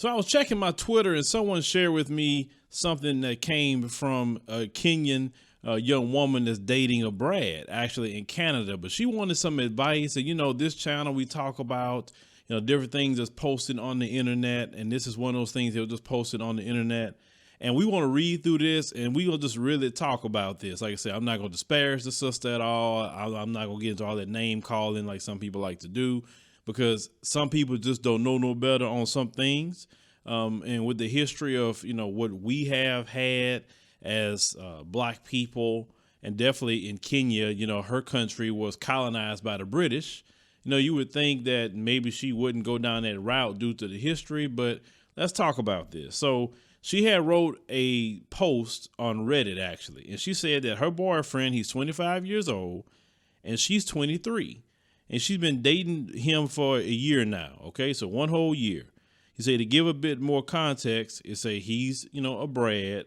So I was checking my Twitter and someone shared with me something that came from a Kenyan young woman that's dating a Brad actually in Canada, but she wanted some advice. And, this channel we talk about, different things that's posted on the internet. And this is one of those things that was just posted on the internet. And we want to read through this and we will just really talk about this. Like I said, I'm not going to disparage the sister at all. I'm not going to get into all that name calling like some people like to do, because some people just don't know no better on some things. And with the history of, what we have had as black people, and definitely in Kenya, her country was colonized by the British. You would think that maybe she wouldn't go down that route due to the history, but let's talk about this. So she had wrote a post on Reddit, actually, and she said that her boyfriend, he's 25 years old and she's 23, and she's been dating him for a year now. Okay, so one whole year. He said, to give a bit more context, it say he's, a Brad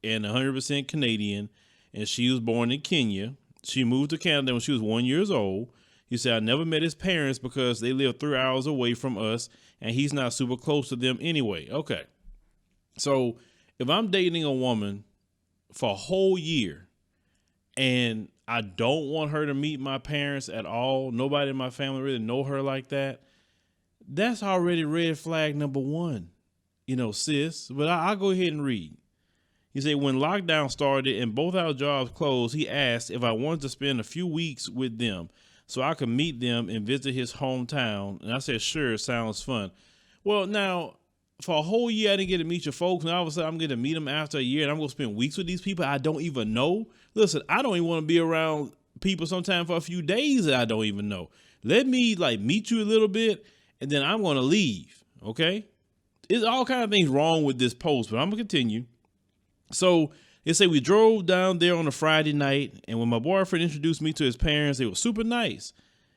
and 100% Canadian, and she was born in Kenya. She moved to Canada when she was 1 year old. He said, I never met his parents because they live 3 hours away from us, and he's not super close to them anyway. Okay. So if I'm dating a woman for a whole year and I don't want her to meet my parents at all, nobody in my family really know her like that, that's already red flag number one, sis. But I'll go ahead and read. He said, when lockdown started and both our jobs closed, he asked if I wanted to spend a few weeks with them so I could meet them and visit his hometown. And I said, sure, sounds fun. Well, now, for a whole year, I didn't get to meet your folks. And all of a sudden, I'm going to meet them after a year, and I'm going to spend weeks with these people I don't even know. Listen, I don't even want to be around people sometimes for a few days that I don't even know. Let me meet you a little bit, and then I'm going to leave. Okay. There's all kinds of things wrong with this post, but I'm going to continue. So they say we drove down there on a Friday night, and when my boyfriend introduced me to his parents, they were super nice.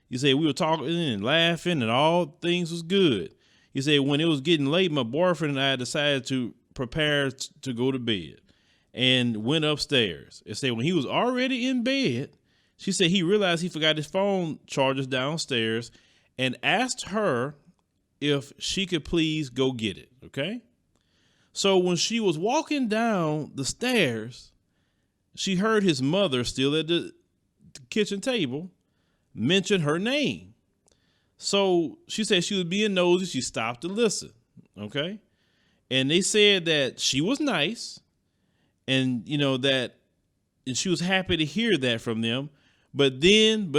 He said we were talking and laughing and all things was good. He said when it was getting late, my boyfriend and I decided to prepare to go to bed and went upstairs. It said when he was already in bed, she said he realized he forgot his phone chargers downstairs and asked her if she could please go get it. Okay. So when she was walking down the stairs, she heard his mother, still at the kitchen table, mention her name. So she said she was being nosy. She stopped to listen. Okay. And they said that she was nice and, and she was happy to hear that from them. But then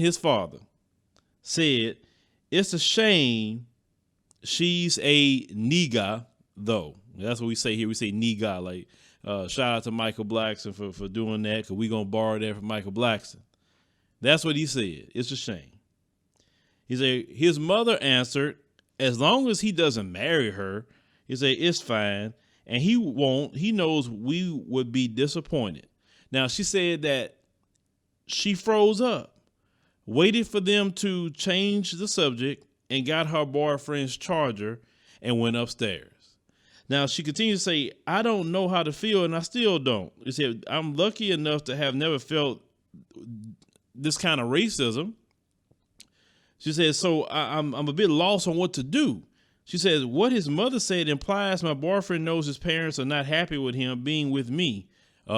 his father said, it's a shame she's a Neega, though. That's what we say here. We say Neega. Shout out to Michael Blackson for doing that, because we're going to borrow that from Michael Blackson. That's what he said. It's a shame. He said his mother answered, as long as he doesn't marry her, he said, it's fine. And he won't. He knows we would be disappointed. Now, she said that she froze up, waited for them to change the subject, and got her boyfriend's charger and went upstairs. Now, she continued to say, I don't know how to feel, and I still don't. She said, I'm lucky enough to have never felt this kind of racism. She said, so I'm a bit lost on what to do. She says, what his mother said implies my boyfriend knows his parents are not happy with him being with me. He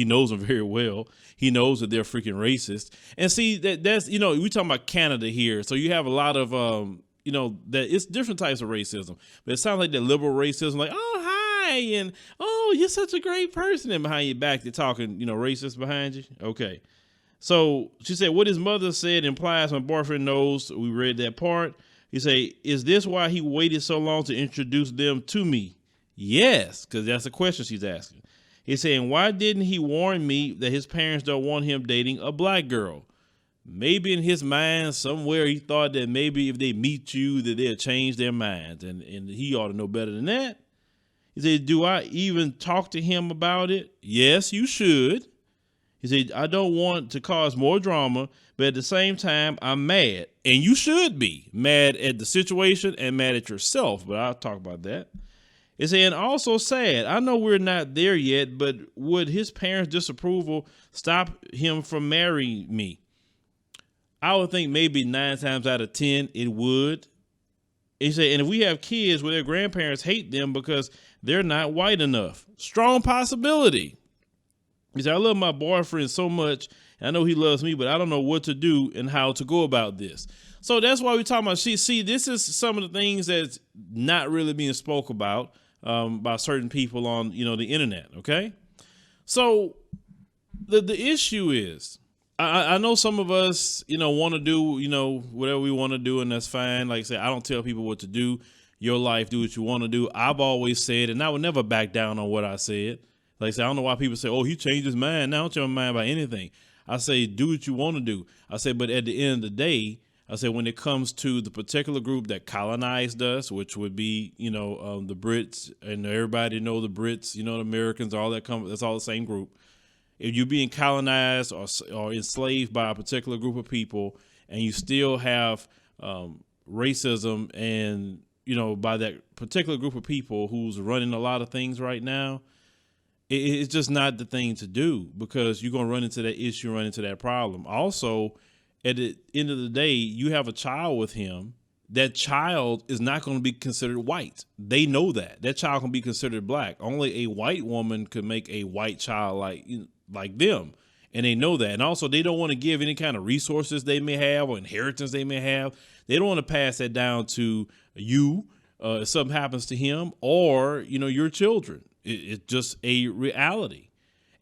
knows them very well. He knows that they're freaking racist. And see, that's, we talking about Canada here. So you have a lot of, that it's different types of racism, but it sounds like the liberal racism, like, oh, hi. And, oh, you're such a great person. And behind your back, they're talking, racist behind you. Okay. So she said, what his mother said implies my boyfriend knows. We read that part. He said, is this why he waited so long to introduce them to me? Yes, because that's the question she's asking. He's saying, why didn't he warn me that his parents don't want him dating a black girl? Maybe in his mind somewhere he thought that maybe if they meet you that they'll change their minds, and he ought to know better than that. He said, do I even talk to him about it? Yes, you should. He said, I don't want to cause more drama, but at the same time, I'm mad. And you should be mad at the situation and mad at yourself, but I'll talk about that. It said, and also sad. I know we're not there yet, but would his parents' disapproval stop him from marrying me? I would think maybe 9 times out of 10 it would. He said, and if we have kids where their grandparents hate them because they're not white enough, strong possibility. He said, I love my boyfriend so much. I know he loves me, but I don't know what to do and how to go about this. So that's why we're talking about, see, this is some of the things that's not really being spoke about by certain people on, the internet. Okay. So the issue is, I know some of us, want to do, whatever we want to do, and that's fine. Like I said, I don't tell people what to do. Your life, do what you want to do. I've always said, and I would never back down on what I said. Like I said, I don't know why people say, oh, he changed his mind. Now I don't change my mind about anything. I say, do what you want to do. I say, but at the end of the day, I say, when it comes to the particular group that colonized us, which would be, the Brits, and everybody know the Brits, the Americans, all that that's all the same group. If you're being colonized or enslaved by a particular group of people, and you still have racism and, by that particular group of people who's running a lot of things right now, it's just not the thing to do, because you're going to run into that issue, run into that problem. Also, at the end of the day, you have a child with him. That child is not going to be considered white. They know that. That child can be considered black. Only a white woman could make a white child like them. And they know that. And also, they don't want to give any kind of resources they may have or inheritance they may have. They don't want to pass that down to you if something happens to him or, your children. It's just a reality.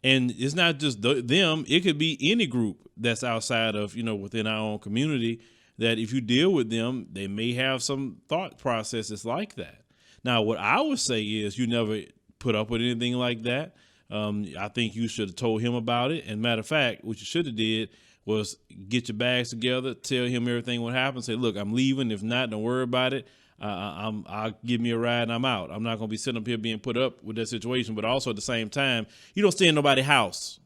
And it's not just them. It could be any group that's outside of, within our own community, that if you deal with them, they may have some thought processes like that. Now, what I would say is you never put up with anything like that. I think you should have told him about it. And matter of fact, what you should have did was get your bags together, tell him everything what happened, say, look, I'm leaving. If not, don't worry about it. I'll give me a ride and I'm out. I'm not going to be sitting up here being put up with that situation. But also at the same time, you don't stay in nobody's house.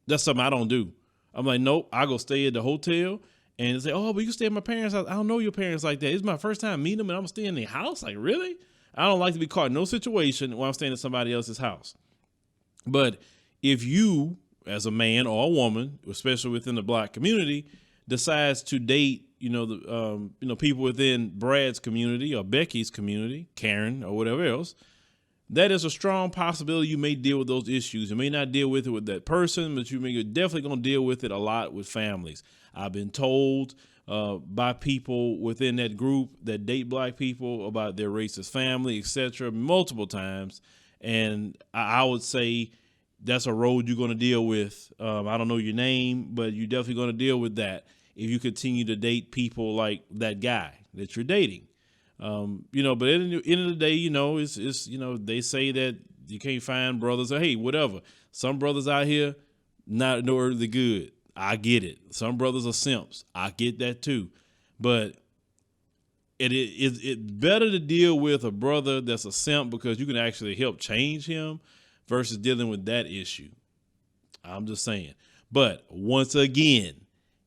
That's something I don't do. I'm like, nope, I go stay at the hotel and say, oh, but you can stay at my parents' house. I don't know your parents like that. It's my first time meeting them and I'm staying in their house. Like, really? I don't like to be caught in no situation where I'm staying at somebody else's house. But if you, as a man or a woman, especially within the black community, decides to date, people within Brad's community or Becky's community, Karen or whatever else, that is a strong possibility you may deal with those issues. You may not deal with it with that person, but you're definitely going to deal with it a lot with families. I've been told by people within that group that date black people about their racist family, etc., multiple times. And I would say that's a road you're going to deal with. I don't know your name, but you're definitely going to deal with that if you continue to date people like that guy that you're dating. But at the end of the day, it's they say that you can't find brothers or hey, whatever. Some brothers out here, not no earthly good. I get it. Some brothers are simps. I get that too. But it's better to deal with a brother that's a simp because you can actually help change him versus dealing with that issue. I'm just saying. But once again,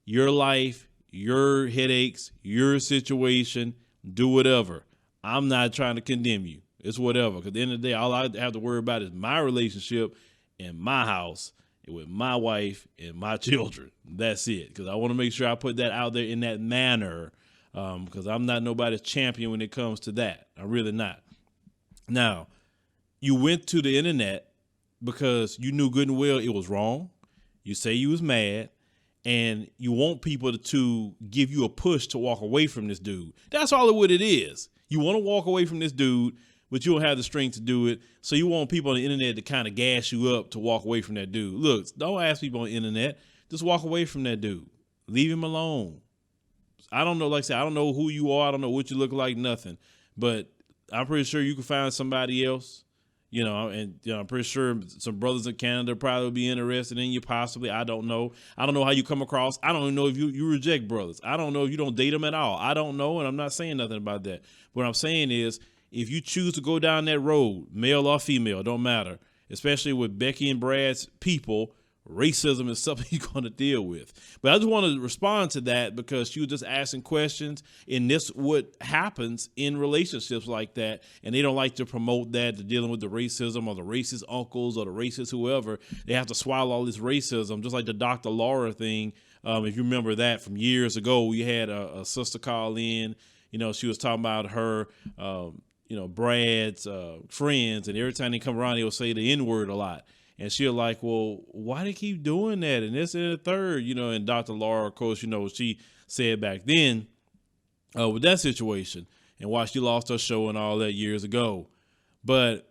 your life, your headaches, your situation, do whatever. I'm not trying to condemn you. It's whatever. Because at the end of the day, all I have to worry about is my relationship in my house with my wife and my children. That's it. Because I want to make sure I put that out there in that manner. Because I'm not nobody's champion when it comes to that. I'm really not. Now, you went to the internet because you knew good and well it was wrong. You say you was mad. And you want people to give you a push to walk away from this dude. That's all what it is. You want to walk away from this dude, but you don't have the strength to do it. So you want people on the internet to kind of gas you up to walk away from that dude. Look, don't ask people on the internet. Just walk away from that dude. Leave him alone. I don't know, like I said, I don't know who you are. I don't know what you look like, nothing. But I'm pretty sure you can find somebody else. And I'm pretty sure some brothers in Canada probably would be interested in you, possibly. I don't know. I don't know how you come across. I don't even know if you reject brothers. I don't know if you don't date them at all. I don't know, and I'm not saying nothing about that. What I'm saying is if you choose to go down that road, male or female, don't matter, especially with Becky and Brad's people, racism is something you're going to deal with. But I just want to respond to that because she was just asking questions, and this what happens in relationships like that, and they don't like to promote that, to dealing with the racism or the racist uncles or the racist whoever. They have to swallow all this racism, just like the Dr. Laura thing. If you remember that from years ago, we had a sister call in, she was talking about her, Brad's friends, and every time they come around, they'll say the N-word a lot. And she'll like, well, why they keep doing that? And this and the third, and Dr. Laura, of course, she said back then with that situation and why she lost her show and all that years ago. But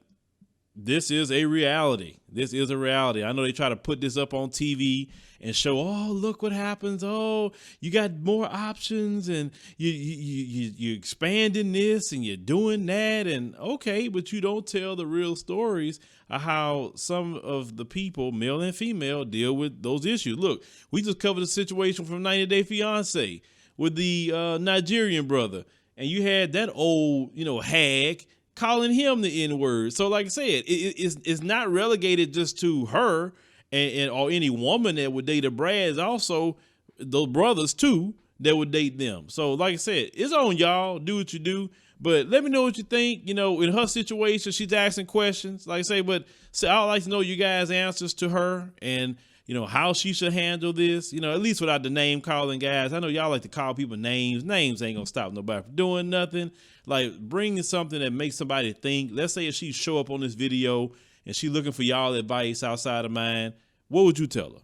this is a reality. This is a reality. I know they try to put this up on TV and show, oh, look what happens. Oh, you got more options and you expanding this and you're doing that. And okay, but you don't tell the real stories of how some of the people, male and female, deal with those issues. Look, we just covered the situation from 90 Day Fiance with the Nigerian brother. And you had that old, hag calling him the N-word. So like I said, it's not relegated just to her and or any woman that would date a Brad. It's also those brothers too that would date them. So like I said, it's on y'all. Do what you do. But let me know what you think. In her situation, she's asking questions. Like I say, but I'd like to know you guys' answers to her and how she should handle this, at least without the name calling, guys. I know y'all like to call people names. Names ain't gonna stop nobody from doing nothing. Like bringing something that makes somebody think. Let's say if she show up on this video and she looking for y'all advice outside of mine, what would you tell her?